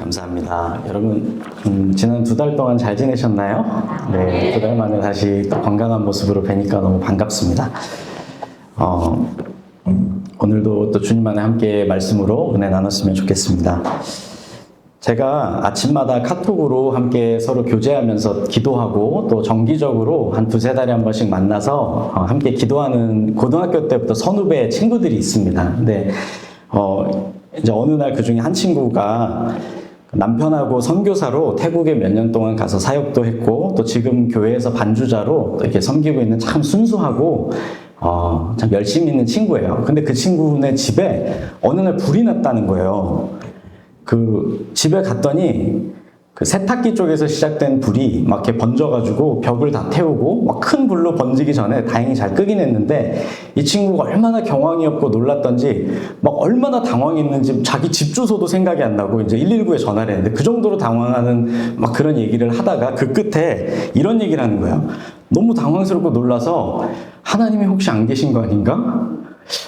감사합니다. 여러분, 지난 2달 동안 잘 지내셨나요? 네, 2달 만에 다시 또 건강한 모습으로 뵈니까 너무 반갑습니다. 오늘도 또 주님 안에 함께 말씀으로 은혜 나눴으면 좋겠습니다. 제가 아침마다 카톡으로 함께 서로 교제하면서 기도하고 또 정기적으로 한 2-3달에 한 번씩 만나서 함께 기도하는 고등학교 때부터 선후배 친구들이 있습니다. 근데 이제 어느 날 그 중에 한 친구가 남편하고 선교사로 태국에 몇 년 동안 가서 사역도 했고 또 지금 교회에서 반주자로 이렇게 섬기고 있는 참 순수하고 참 열심히 있는 친구예요. 근데 그 친구네 집에 어느 날 불이 났다는 거예요. 그 집에 갔더니 그 세탁기 쪽에서 시작된 불이 막 이렇게 번져가지고 벽을 다 태우고 막 큰 불로 번지기 전에 다행히 잘 끄긴 했는데 이 친구가 얼마나 경황이었고 놀랐던지 막 얼마나 당황했는지 자기 집 주소도 생각이 안 나고 이제 119에 전화를 했는데 그 정도로 당황하는 막 그런 얘기를 하다가 그 끝에 이런 얘기를 하는 거예요. 너무 당황스럽고 놀라서 하나님이 혹시 안 계신 거 아닌가?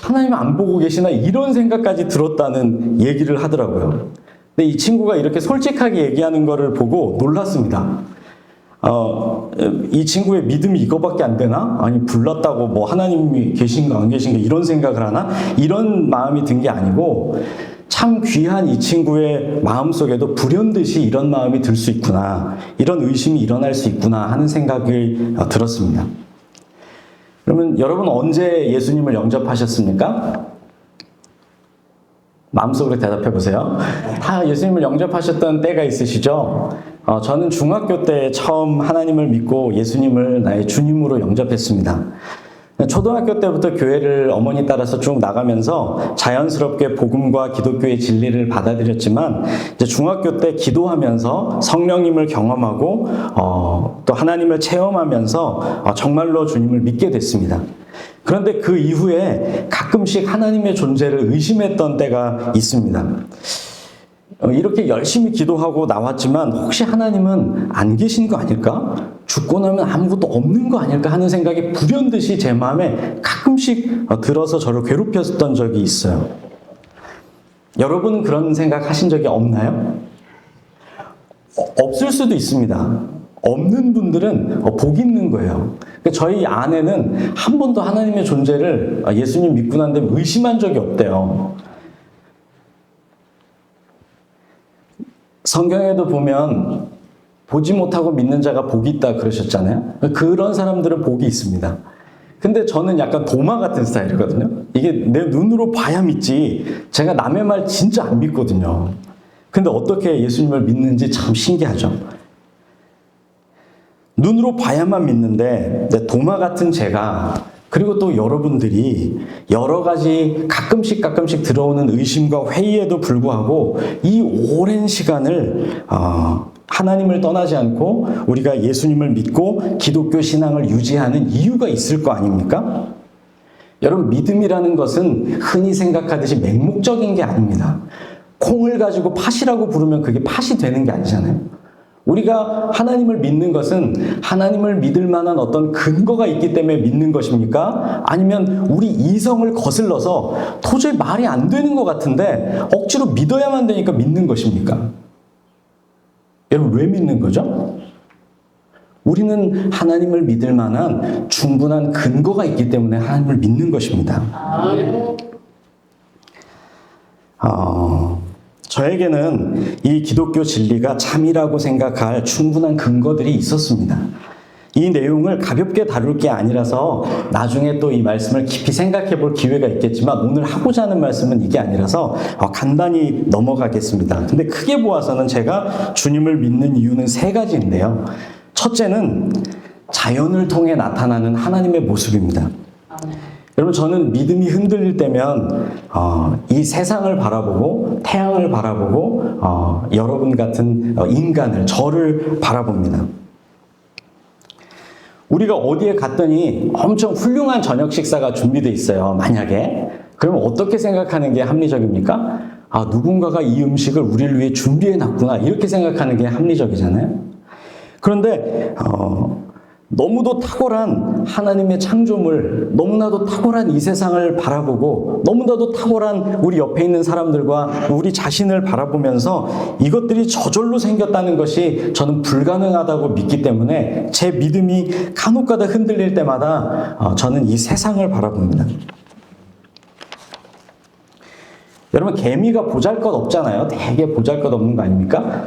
하나님 안 보고 계시나? 이런 생각까지 들었다는 얘기를 하더라고요. 근데 이 친구가 이렇게 솔직하게 얘기하는 거를 보고 놀랐습니다. 이 친구의 믿음이 이거밖에 안 되나? 아니, 불났다고 뭐 하나님이 계신가 안 계신가 이런 생각을 하나? 이런 마음이 든 게 아니고 참 귀한 이 친구의 마음속에도 불현듯이 이런 마음이 들 수 있구나. 이런 의심이 일어날 수 있구나 하는 생각이 들었습니다. 그러면 여러분 언제 예수님을 영접하셨습니까? 마음속으로 대답해 보세요. 다 예수님을 영접하셨던 때가 있으시죠? 저는 중학교 때 처음 하나님을 믿고 예수님을 나의 주님으로 영접했습니다. 초등학교 때부터 교회를 어머니 따라서 쭉 나가면서 자연스럽게 복음과 기독교의 진리를 받아들였지만 이제 중학교 때 기도하면서 성령님을 경험하고 또 하나님을 체험하면서 정말로 주님을 믿게 됐습니다. 그런데 그 이후에 가끔씩 하나님의 존재를 의심했던 때가 있습니다. 이렇게 열심히 기도하고 나왔지만 혹시 하나님은 안 계신 거 아닐까? 죽고 나면 아무것도 없는 거 아닐까 하는 생각이 불현듯이 제 마음에 가끔씩 들어서 저를 괴롭혔던 적이 있어요. 여러분은 그런 생각 하신 적이 없나요? 없을 수도 있습니다. 없는 분들은 복 있는 거예요. 저희 아내는 한 번도 하나님의 존재를 예수님 믿고 난 다음에 의심한 적이 없대요. 성경에도 보면 보지 못하고 믿는 자가 복이 있다 그러셨잖아요. 그런 사람들은 복이 있습니다. 근데 저는 약간 도마 같은 스타일이거든요. 이게 내 눈으로 봐야 믿지 제가 남의 말 진짜 안 믿거든요. 근데 어떻게 예수님을 믿는지 참 신기하죠. 눈으로 봐야만 믿는데 도마 같은 제가 그리고 또 여러분들이 여러 가지 가끔씩 들어오는 의심과 회의에도 불구하고 이 오랜 시간을 하나님을 떠나지 않고 우리가 예수님을 믿고 기독교 신앙을 유지하는 이유가 있을 거 아닙니까? 여러분, 믿음이라는 것은 흔히 생각하듯이 맹목적인 게 아닙니다. 콩을 가지고 팥이라고 부르면 그게 팥이 되는 게 아니잖아요. 우리가 하나님을 믿는 것은 하나님을 믿을 만한 어떤 근거가 있기 때문에 믿는 것입니까? 아니면 우리 이성을 거슬러서 도저히 말이 안 되는 것 같은데 억지로 믿어야만 되니까 믿는 것입니까? 여러분, 왜 믿는 거죠? 우리는 하나님을 믿을 만한 충분한 근거가 있기 때문에 하나님을 믿는 것입니다. 저에게는 이 기독교 진리가 참이라고 생각할 충분한 근거들이 있었습니다. 이 내용을 가볍게 다룰 게 아니라서 나중에 또 이 말씀을 깊이 생각해 볼 기회가 있겠지만 오늘 하고자 하는 말씀은 이게 아니라서 간단히 넘어가겠습니다. 근데 크게 보아서는 제가 주님을 믿는 이유는 3가지인데요. 첫째는 자연을 통해 나타나는 하나님의 모습입니다. 여러분, 저는 믿음이 흔들릴 때면 이 세상을 바라보고 태양을 바라보고 여러분 같은 인간을, 저를 바라봅니다. 우리가 어디에 갔더니 엄청 훌륭한 저녁 식사가 준비되어 있어요. 만약에. 그러면 어떻게 생각하는 게 합리적입니까? 누군가가 이 음식을 우리를 위해 준비해놨구나. 이렇게 생각하는 게 합리적이잖아요. 그런데 너무도 탁월한 탁월한 하나님의 창조물, 너무나도 탁월한 이 세상을 바라보고 너무나도 탁월한 우리 옆에 있는 사람들과 우리 자신을 바라보면서 이것들이 저절로 생겼다는 것이 저는 불가능하다고 믿기 때문에 제 믿음이 간혹가다 흔들릴 때마다 저는 이 세상을 바라봅니다. 여러분, 개미가 보잘것없잖아요. 되게 보잘것없는 거 아닙니까?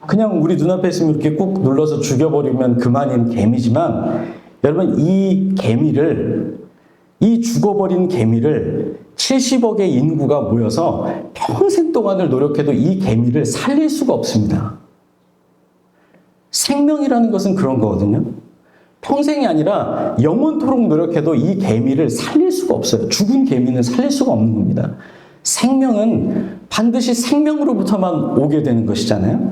그냥 우리 눈앞에 있으면 이렇게 꾹 눌러서 죽여버리면 그만인 개미지만, 여러분, 이 죽어버린 개미를 70억의 인구가 모여서 평생 동안을 노력해도 이 개미를 살릴 수가 없습니다. 생명이라는 것은 그런 거거든요. 평생이 아니라 영원토록 노력해도 이 개미를 살릴 수가 없어요. 죽은 개미는 살릴 수가 없는 겁니다. 생명은 반드시 생명으로부터만 오게 되는 것이잖아요.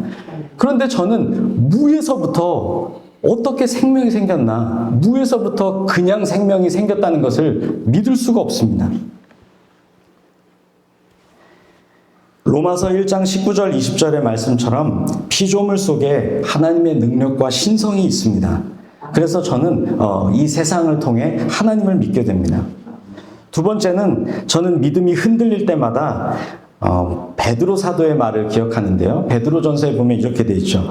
그런데 저는 무에서부터 어떻게 생명이 생겼나, 무에서부터 그냥 생명이 생겼다는 것을 믿을 수가 없습니다. 로마서 1장 19절 20절의 말씀처럼 피조물 속에 하나님의 능력과 신성이 있습니다. 그래서 저는 이 세상을 통해 하나님을 믿게 됩니다. 두 번째는 저는 믿음이 흔들릴 때마다 베드로 사도의 말을 기억하는데요. 베드로전서에 보면 이렇게 돼 있죠.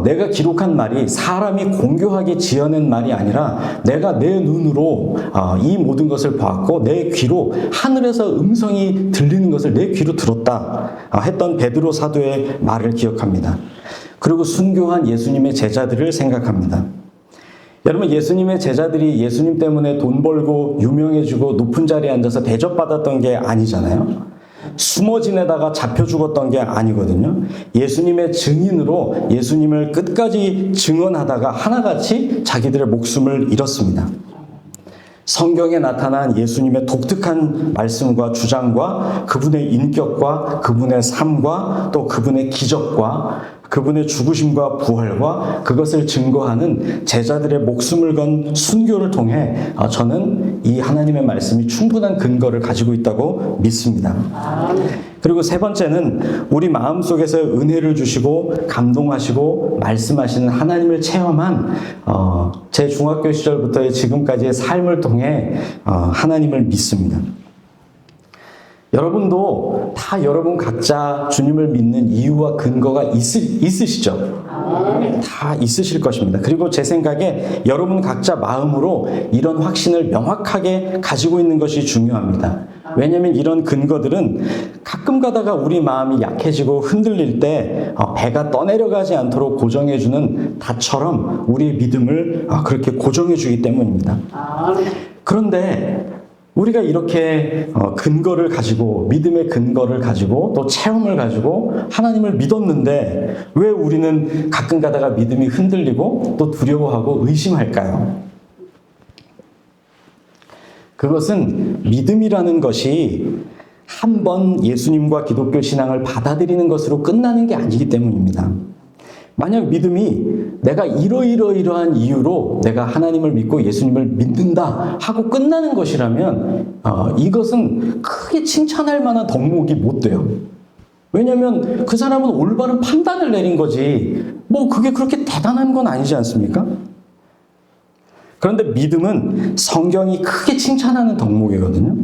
내가 기록한 말이 사람이 공교하게 지어낸 말이 아니라 내가 내 눈으로 이 모든 것을 보았고 내 귀로 하늘에서 음성이 들리는 것을 내 귀로 들었다 했던 베드로 사도의 말을 기억합니다. 그리고 순교한 예수님의 제자들을 생각합니다. 여러분, 예수님의 제자들이 예수님 때문에 돈 벌고 유명해지고 높은 자리에 앉아서 대접받았던 게 아니잖아요. 숨어 지내다가 잡혀 죽었던 게 아니거든요. 예수님의 증인으로 예수님을 끝까지 증언하다가 하나같이 자기들의 목숨을 잃었습니다. 성경에 나타난 예수님의 독특한 말씀과 주장과 그분의 인격과 그분의 삶과 또 그분의 기적과 그분의 죽으심과 부활과 그것을 증거하는 제자들의 목숨을 건 순교를 통해 저는 이 하나님의 말씀이 충분한 근거를 가지고 있다고 믿습니다. 그리고 세 번째는 우리 마음속에서 은혜를 주시고 감동하시고 말씀하시는 하나님을 체험한 제 중학교 시절부터의 지금까지의 삶을 통해 하나님을 믿습니다. 여러분도 다 여러분 각자 주님을 믿는 이유와 근거가 있으시죠? 다 있으실 것입니다. 그리고 제 생각에 여러분 각자 마음으로 이런 확신을 명확하게 가지고 있는 것이 중요합니다. 왜냐하면 이런 근거들은 가끔 가다가 우리 마음이 약해지고 흔들릴 때 배가 떠내려가지 않도록 고정해주는 닷처럼 우리의 믿음을 그렇게 고정해주기 때문입니다. 그런데 우리가 이렇게 근거를 가지고 믿음의 근거를 가지고 또 체험을 가지고 하나님을 믿었는데 왜 우리는 가끔 가다가 믿음이 흔들리고 또 두려워하고 의심할까요? 그것은 믿음이라는 것이 한 번 예수님과 기독교 신앙을 받아들이는 것으로 끝나는 게 아니기 때문입니다. 만약 믿음이 내가 이러이러이러한 이유로 내가 하나님을 믿고 예수님을 믿는다 하고 끝나는 것이라면 이것은 크게 칭찬할 만한 덕목이 못 돼요. 왜냐하면 그 사람은 올바른 판단을 내린 거지 뭐 그게 그렇게 대단한 건 아니지 않습니까? 그런데 믿음은 성경이 크게 칭찬하는 덕목이거든요.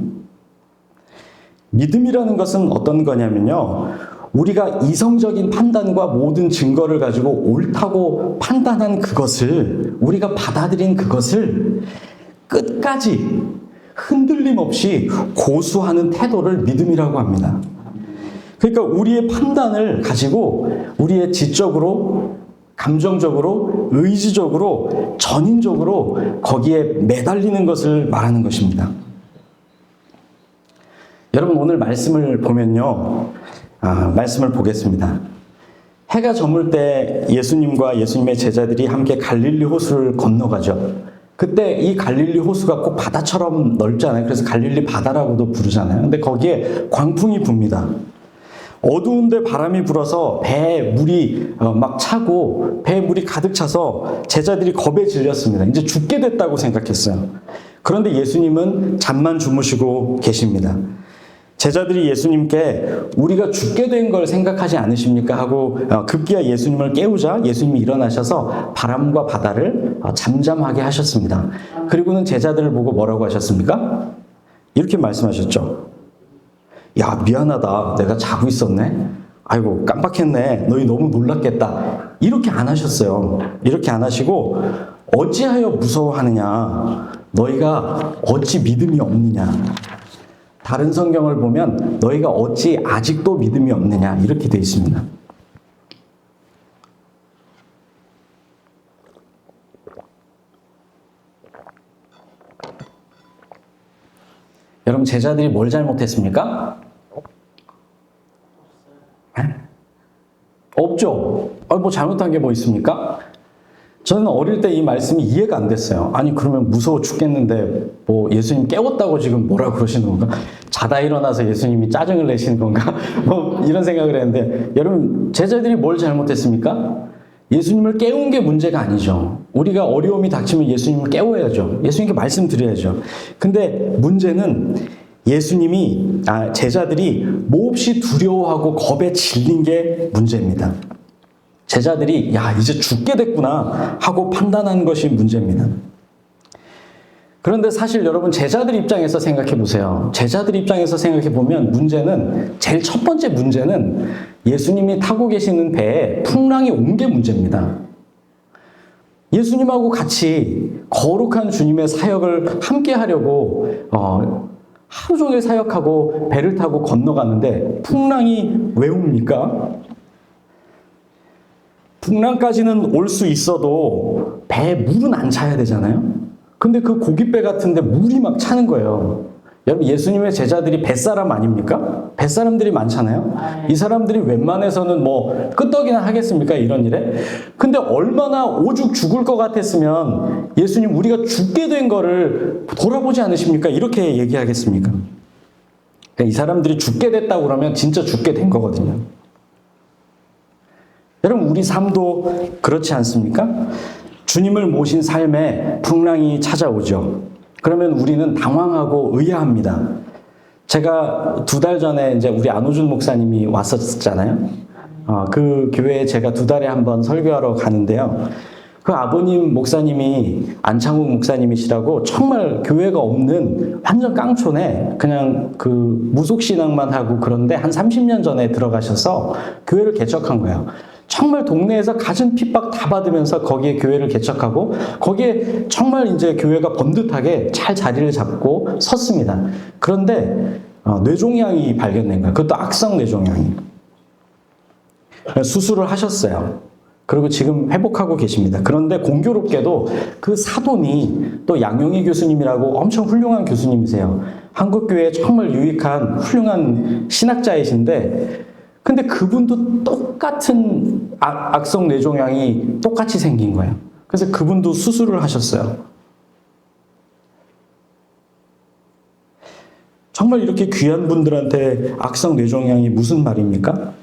믿음이라는 것은 어떤 거냐면요, 우리가 이성적인 판단과 모든 증거를 가지고 옳다고 판단한 그것을, 우리가 받아들인 그것을 끝까지 흔들림 없이 고수하는 태도를 믿음이라고 합니다. 그러니까 우리의 판단을 가지고 우리의 지적으로, 감정적으로, 의지적으로, 전인적으로 거기에 매달리는 것을 말하는 것입니다. 여러분, 오늘 말씀을 보면요, 말씀을 보겠습니다. 해가 저물 때 예수님과 예수님의 제자들이 함께 갈릴리 호수를 건너가죠. 그때 이 갈릴리 호수가 꼭 바다처럼 넓잖아요. 그래서 갈릴리 바다라고도 부르잖아요. 근데 거기에 광풍이 붑니다. 어두운데 바람이 불어서 배에 물이 막 차고 배에 물이 가득 차서 제자들이 겁에 질렸습니다. 이제 죽게 됐다고 생각했어요. 그런데 예수님은 잠만 주무시고 계십니다. 제자들이 예수님께 우리가 죽게 된 걸 생각하지 않으십니까? 하고 급기야 예수님을 깨우자 예수님이 일어나셔서 바람과 바다를 잠잠하게 하셨습니다. 그리고는 제자들을 보고 뭐라고 하셨습니까? 이렇게 말씀하셨죠. 야, 미안하다. 내가 자고 있었네. 아이고, 깜빡했네. 너희 너무 놀랐겠다. 이렇게 안 하셨어요. 이렇게 안 하시고 어찌하여 무서워하느냐? 너희가 어찌 믿음이 없느냐? 다른 성경을 보면 너희가 어찌 아직도 믿음이 없느냐 이렇게 되어 있습니다. 여러분 제자들이 뭘 잘못했습니까? 네? 없죠. 뭐 잘못한 게 뭐 있습니까? 저는 어릴 때 이 말씀이 이해가 안 됐어요. 아니 그러면 무서워 죽겠는데 뭐 예수님 깨웠다고 지금 뭐라 그러시는 건가? 자다 일어나서 예수님이 짜증을 내시는 건가? 뭐 이런 생각을 했는데 여러분 제자들이 뭘 잘못했습니까? 예수님을 깨운 게 문제가 아니죠. 우리가 어려움이 닥치면 예수님을 깨워야죠. 예수님께 말씀드려야죠. 근데 문제는 제자들이 몹시 두려워하고 겁에 질린 게 문제입니다. 제자들이 야 이제 죽게 됐구나 하고 판단한 것이 문제입니다. 그런데 사실 여러분 제자들 입장에서 생각해 보세요. 제자들 입장에서 생각해 보면 문제는 제일 첫 번째 문제는 예수님이 타고 계시는 배에 풍랑이 온 게 문제입니다. 예수님하고 같이 거룩한 주님의 사역을 함께 하려고 하루 종일 사역하고 배를 타고 건너갔는데 풍랑이 왜 옵니까? 풍랑까지는 올 수 있어도 배에 물은 안 차야 되잖아요. 근데 그 고깃배 같은데 물이 막 차는 거예요. 여러분 예수님의 제자들이 뱃사람 아닙니까? 뱃사람들이 많잖아요. 이 사람들이 웬만해서는 뭐 끄떡이나 하겠습니까? 이런 일에. 근데 얼마나 오죽 죽을 것 같았으면 예수님 우리가 죽게 된 거를 돌아보지 않으십니까? 이렇게 얘기하겠습니까? 그러니까 이 사람들이 죽게 됐다고 그러면 진짜 죽게 된 거거든요. 여러분 우리 삶도 그렇지 않습니까? 주님을 모신 삶에 풍랑이 찾아오죠. 그러면 우리는 당황하고 의아합니다. 제가 2달 전에 이제 우리 안호준 목사님이 왔었잖아요. 그 교회에 제가 2달에 한 번 설교하러 가는데요. 그 아버님 목사님이 안창욱 목사님이시라고 정말 교회가 없는 완전 깡촌에 그냥 그 무속신앙만 하고 그런데 한 30년 전에 들어가셔서 교회를 개척한 거예요. 정말 동네에서 갖은 핍박 다 받으면서 거기에 교회를 개척하고 거기에 정말 이제 교회가 번듯하게 잘 자리를 잡고 섰습니다. 그런데 뇌종양이 발견된 거예요. 그것도 악성 뇌종양이. 수술을 하셨어요. 그리고 지금 회복하고 계십니다. 그런데 공교롭게도 그 사돈이 또 양용희 교수님이라고 엄청 훌륭한 교수님이세요. 한국교회에 정말 유익한 훌륭한 신학자이신데 근데 그분도 똑같은 악성 뇌종양이 똑같이 생긴 거예요. 그래서 그분도 수술을 하셨어요. 정말 이렇게 귀한 분들한테 악성 뇌종양이 무슨 말입니까?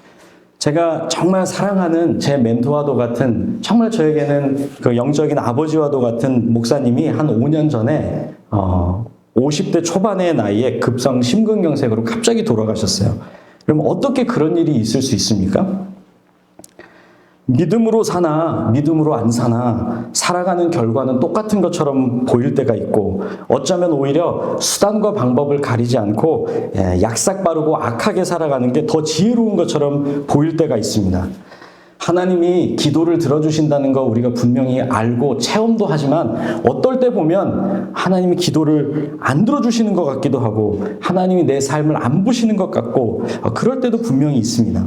제가 정말 사랑하는 제 멘토와도 같은 정말 저에게는 그 영적인 아버지와도 같은 목사님이 한 5년 전에 50대 초반의 나이에 급성 심근경색으로 갑자기 돌아가셨어요. 그럼 어떻게 그런 일이 있을 수 있습니까? 믿음으로 사나 믿음으로 안 사나 살아가는 결과는 똑같은 것처럼 보일 때가 있고 어쩌면 오히려 수단과 방법을 가리지 않고 약삭 빠르고 악하게 살아가는 게 더 지혜로운 것처럼 보일 때가 있습니다. 하나님이 기도를 들어주신다는 거 우리가 분명히 알고 체험도 하지만 어떨 때 보면 하나님이 기도를 안 들어주시는 것 같기도 하고 하나님이 내 삶을 안 보시는 것 같고 그럴 때도 분명히 있습니다.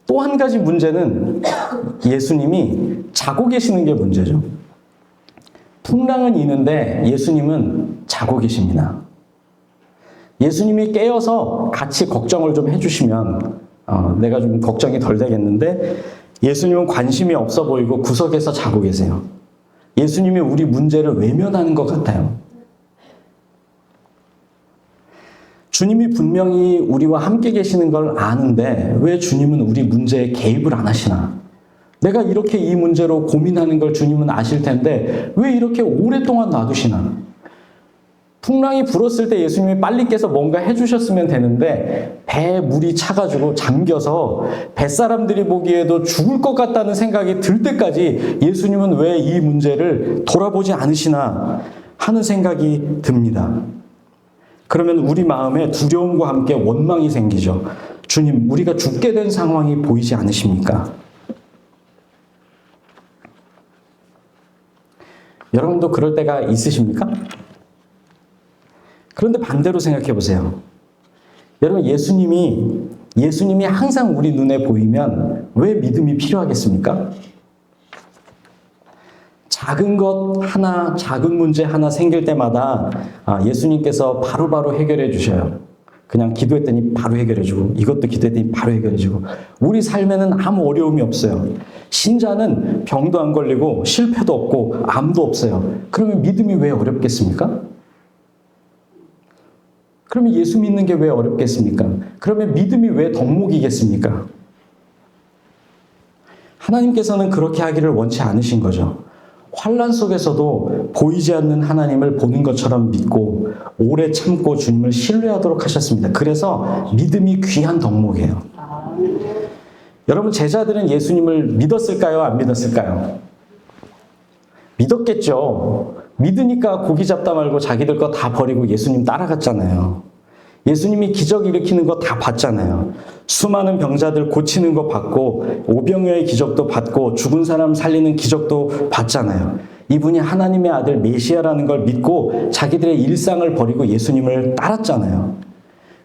또 한 가지 문제는 예수님이 자고 계시는 게 문제죠. 풍랑은 있는데 예수님은 자고 계십니다. 예수님이 깨어서 같이 걱정을 좀 해주시면 내가 좀 걱정이 덜 되겠는데 예수님은 관심이 없어 보이고 구석에서 자고 계세요. 예수님이 우리 문제를 외면하는 것 같아요. 주님이 분명히 우리와 함께 계시는 걸 아는데 왜 주님은 우리 문제에 개입을 안 하시나? 내가 이렇게 이 문제로 고민하는 걸 주님은 아실 텐데 왜 이렇게 오랫동안 놔두시나? 풍랑이 불었을 때 예수님이 빨리 깨서 뭔가 해주셨으면 되는데 배에 물이 차가지고 잠겨서 뱃사람들이 보기에도 죽을 것 같다는 생각이 들 때까지 예수님은 왜 이 문제를 돌아보지 않으시나 하는 생각이 듭니다. 그러면 우리 마음에 두려움과 함께 원망이 생기죠. 주님, 우리가 죽게 된 상황이 보이지 않으십니까? 여러분도 그럴 때가 있으십니까? 그런데 반대로 생각해 보세요. 여러분, 예수님이 항상 우리 눈에 보이면 왜 믿음이 필요하겠습니까? 작은 것 하나, 작은 문제 하나 생길 때마다 예수님께서 바로바로 해결해 주셔요. 그냥 기도했더니 바로 해결해 주고, 이것도 기도했더니 바로 해결해 주고. 우리 삶에는 아무 어려움이 없어요. 신자는 병도 안 걸리고 실패도 없고 암도 없어요. 그러면 믿음이 왜 어렵겠습니까? 그러면 예수 믿는 게 왜 어렵겠습니까? 그러면 믿음이 왜 덕목이겠습니까? 하나님께서는 그렇게 하기를 원치 않으신 거죠. 환난 속에서도 보이지 않는 하나님을 보는 것처럼 믿고 오래 참고 주님을 신뢰하도록 하셨습니다. 그래서 믿음이 귀한 덕목이에요. 여러분, 제자들은 예수님을 믿었을까요? 안 믿었을까요? 믿었겠죠. 믿으니까 고기 잡다 말고 자기들 거 다 버리고 예수님 따라갔잖아요. 예수님이 기적 일으키는 거 다 봤잖아요. 수많은 병자들 고치는 거 봤고, 오병이어의 기적도 봤고, 죽은 사람 살리는 기적도 봤잖아요. 이분이 하나님의 아들 메시아라는 걸 믿고 자기들의 일상을 버리고 예수님을 따랐잖아요.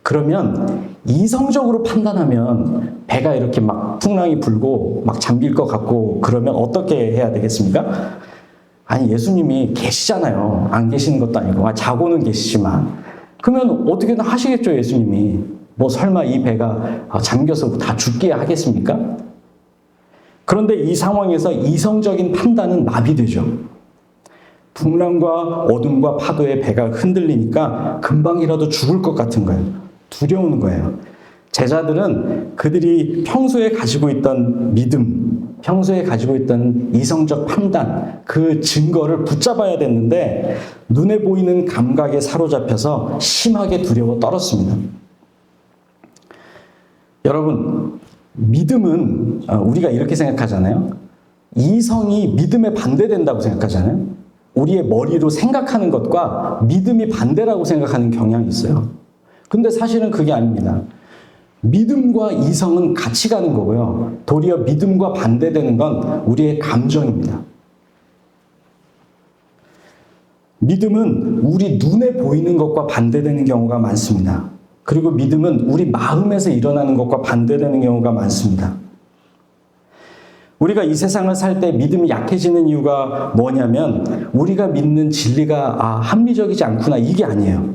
그러면 이성적으로 판단하면 배가 이렇게 막 풍랑이 불고 막 잠길 것 같고 그러면 어떻게 해야 되겠습니까? 아니, 예수님이 계시잖아요. 안 계시는 것도 아니고 자고는 계시지만 그러면 어떻게든 하시겠죠, 예수님이. 뭐 설마 이 배가 잠겨서 다 죽게 하겠습니까? 그런데 이 상황에서 이성적인 판단은 마비되죠. 풍랑과 어둠과 파도에 배가 흔들리니까 금방이라도 죽을 것 같은 거예요. 두려운 거예요. 제자들은 그들이 평소에 가지고 있던 믿음, 평소에 가지고 있던 이성적 판단, 그 증거를 붙잡아야 됐는데 눈에 보이는 감각에 사로잡혀서 심하게 두려워 떨었습니다. 여러분, 믿음은 우리가 이렇게 생각하잖아요. 이성이 믿음에 반대된다고 생각하잖아요. 우리의 머리로 생각하는 것과 믿음이 반대라고 생각하는 경향이 있어요. 근데 사실은 그게 아닙니다. 믿음과 이성은 같이 가는 거고요. 도리어 믿음과 반대되는 건 우리의 감정입니다. 믿음은 우리 눈에 보이는 것과 반대되는 경우가 많습니다. 그리고 믿음은 우리 마음에서 일어나는 것과 반대되는 경우가 많습니다. 우리가 이 세상을 살 때 믿음이 약해지는 이유가 뭐냐면 우리가 믿는 진리가 합리적이지 않구나, 이게 아니에요.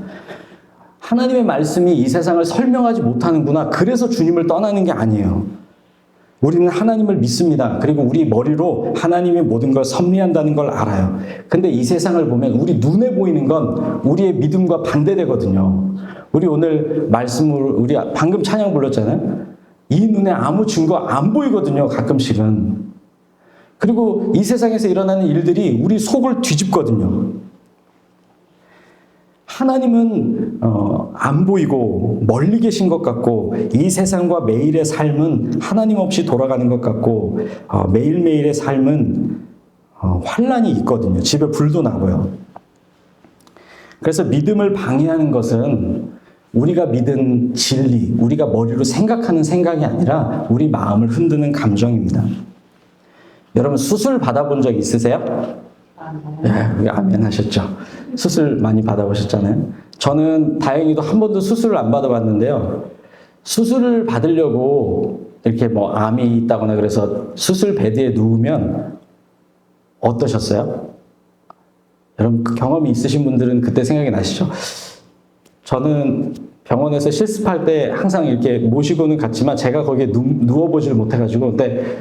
하나님의 말씀이 이 세상을 설명하지 못하는구나, 그래서 주님을 떠나는 게 아니에요. 우리는 하나님을 믿습니다. 그리고 우리 머리로 하나님의 모든 걸 섭리한다는 걸 알아요. 근데 이 세상을 보면 우리 눈에 보이는 건 우리의 믿음과 반대되거든요. 우리 오늘 말씀으로, 우리 방금 찬양 불렀잖아요. 이 눈에 아무 증거 안 보이거든요, 가끔씩은. 그리고 이 세상에서 일어나는 일들이 우리 속을 뒤집거든요. 하나님은 안 보이고 멀리 계신 것 같고, 이 세상과 매일의 삶은 하나님 없이 돌아가는 것 같고, 매일매일의 삶은 환난이 있거든요. 집에 불도 나고요. 그래서 믿음을 방해하는 것은 우리가 믿은 진리, 우리가 머리로 생각하는 생각이 아니라 우리 마음을 흔드는 감정입니다. 여러분, 수술 받아본 적 있으세요? 네, 아멘 하셨죠. 수술 많이 받아보셨잖아요. 저는 다행히도 한 번도 수술을 안 받아봤는데요. 수술을 받으려고 이렇게 뭐 암이 있다거나 그래서 수술 베드에 누우면 어떠셨어요? 여러분, 그 경험이 있으신 분들은 그때 생각이 나시죠? 저는 병원에서 실습할 때 항상 이렇게 모시고는 갔지만 제가 거기에 누워보지를 못해가지고 근데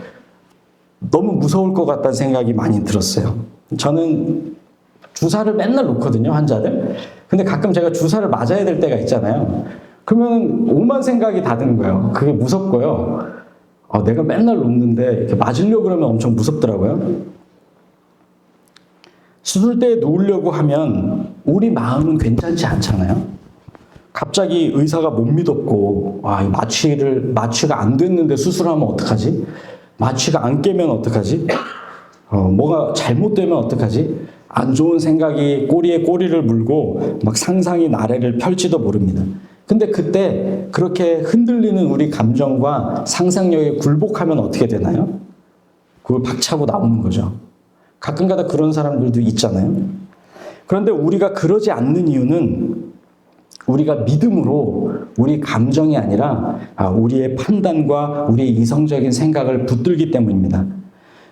너무 무서울 것 같다는 생각이 많이 들었어요. 저는 주사를 맨날 놓거든요, 환자들. 근데 가끔 제가 주사를 맞아야 될 때가 있잖아요. 그러면 오만 생각이 다 드는 거예요. 그게 무섭고요. 내가 맨날 놓는데 이렇게 맞으려고 그러면 엄청 무섭더라고요. 수술대에 누우려고 하면 우리 마음은 괜찮지 않잖아요. 갑자기 의사가 못 믿었고, 이 마취가 안 됐는데 수술하면 어떡하지? 마취가 안 깨면 어떡하지? 뭐가 잘못되면 어떡하지? 안 좋은 생각이 꼬리에 꼬리를 물고 막 상상이 나래를 펼지도 모릅니다. 근데 그때 그렇게 흔들리는 우리 감정과 상상력에 굴복하면 어떻게 되나요? 그걸 박차고 나오는 거죠. 가끔가다 그런 사람들도 있잖아요. 그런데 우리가 그러지 않는 이유는 우리가 믿음으로 우리 감정이 아니라 우리의 판단과 우리의 이성적인 생각을 붙들기 때문입니다.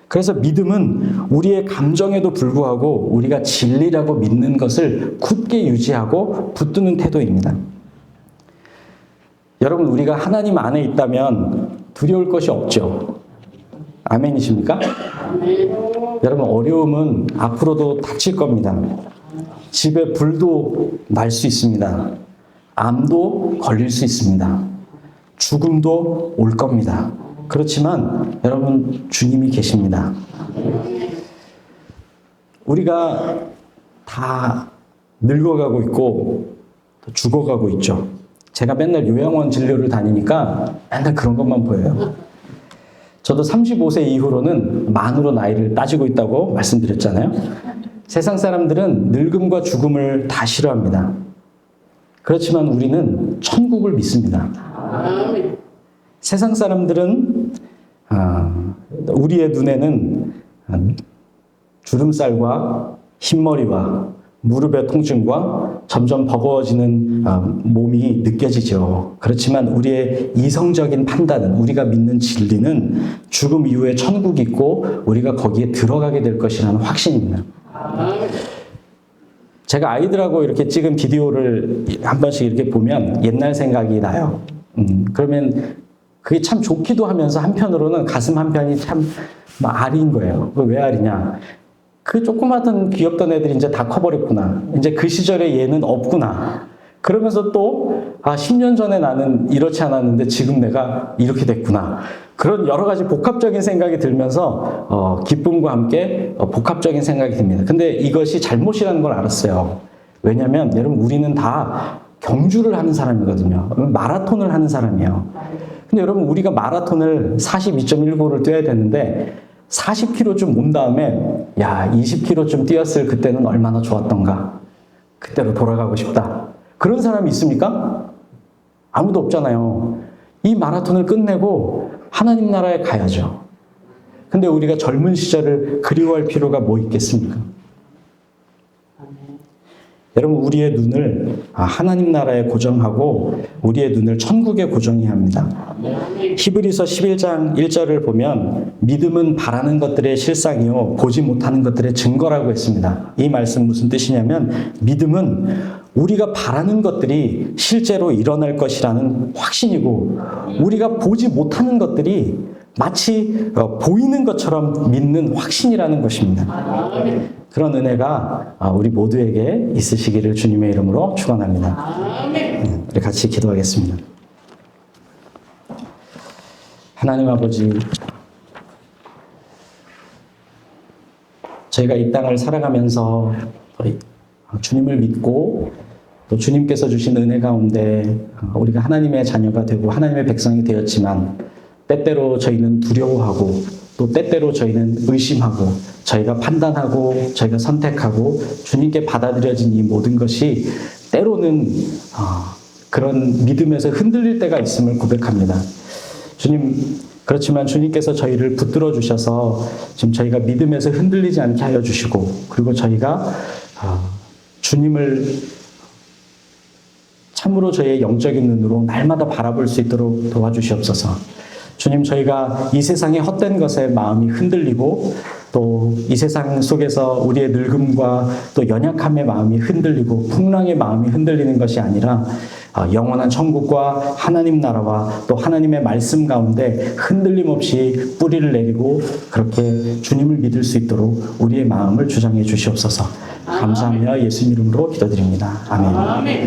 그래서 믿음은 우리의 감정에도 불구하고 우리가 진리라고 믿는 것을 굳게 유지하고 붙드는 태도입니다. 여러분, 우리가 하나님 안에 있다면 두려울 것이 없죠. 아멘이십니까? 여러분, 어려움은 앞으로도 닥칠 겁니다. 집에 불도 날 수 있습니다. 암도 걸릴 수 있습니다. 죽음도 올 겁니다. 그렇지만 여러분, 주님이 계십니다. 우리가 다 늙어가고 있고 죽어가고 있죠. 제가 맨날 요양원 진료를 다니니까 맨날 그런 것만 보여요. 저도 35세 이후로는 만으로 나이를 따지고 있다고 말씀드렸잖아요. 세상 사람들은 늙음과 죽음을 다 싫어합니다. 그렇지만 우리는 천국을 믿습니다. 세상 사람들은 우리의 눈에는 주름살과 흰머리와 무릎의 통증과 점점 버거워지는 몸이 느껴지죠. 그렇지만 우리의 이성적인 판단은, 우리가 믿는 진리는 죽음 이후에 천국이 있고 우리가 거기에 들어가게 될 것이라는 확신입니다. 제가 아이들하고 이렇게 찍은 비디오를 한 번씩 이렇게 보면 옛날 생각이 나요. 그러면 그게 참 좋기도 하면서 한편으로는 가슴 한편이 참 아리인 거예요. 왜 아리냐? 그 조그마한 귀엽던 애들이 이제 다 커버렸구나. 이제 그 시절에 얘는 없구나. 그러면서 또 10년 전에 나는 이렇지 않았는데 지금 내가 이렇게 됐구나. 그런 여러 가지 복합적인 생각이 들면서 기쁨과 함께 복합적인 생각이 듭니다. 근데 이것이 잘못이라는 걸 알았어요. 왜냐하면 여러분, 우리는 다 경주를 하는 사람이거든요. 마라톤을 하는 사람이에요. 근데 여러분, 우리가 마라톤을 42.19를 뛰어야 되는데 40km 좀 온 다음에 20km 좀 뛰었을 그때는 얼마나 좋았던가. 그때로 돌아가고 싶다. 그런 사람이 있습니까? 아무도 없잖아요. 이 마라톤을 끝내고 하나님 나라에 가야죠. 근데 우리가 젊은 시절을 그리워할 필요가 뭐 있겠습니까? 여러분, 우리의 눈을 하나님 나라에 고정하고 우리의 눈을 천국에 고정해야 합니다. 히브리서 11장 1절을 보면 믿음은 바라는 것들의 실상이요 보지 못하는 것들의 증거라고 했습니다. 이 말씀 무슨 뜻이냐면 믿음은 우리가 바라는 것들이 실제로 일어날 것이라는 확신이고 우리가 보지 못하는 것들이 마치 보이는 것처럼 믿는 확신이라는 것입니다. 그런 은혜가 우리 모두에게 있으시기를 주님의 이름으로 축원합니다. 우리 같이 기도하겠습니다. 하나님 아버지, 저희가 이 땅을 살아가면서 주님을 믿고 또 주님께서 주신 은혜 가운데 우리가 하나님의 자녀가 되고 하나님의 백성이 되었지만 때때로 저희는 두려워하고 또 때때로 저희는 의심하고 저희가 판단하고 저희가 선택하고 주님께 받아들여진 이 모든 것이 때로는 그런 믿음에서 흔들릴 때가 있음을 고백합니다. 주님, 그렇지만 주님께서 저희를 붙들어 주셔서 지금 저희가 믿음에서 흔들리지 않게 하여 주시고 그리고 저희가 주님을 참으로 저희의 영적인 눈으로 날마다 바라볼 수 있도록 도와주시옵소서. 주님, 저희가 이 세상의 헛된 것에 마음이 흔들리고 또 이 세상 속에서 우리의 늙음과 또 연약함의 마음이 흔들리고 풍랑의 마음이 흔들리는 것이 아니라 영원한 천국과 하나님 나라와 또 하나님의 말씀 가운데 흔들림 없이 뿌리를 내리고 그렇게 주님을 믿을 수 있도록 우리의 마음을 주장해 주시옵소서. 감사하며 예수님 이름으로 기도드립니다. 아멘.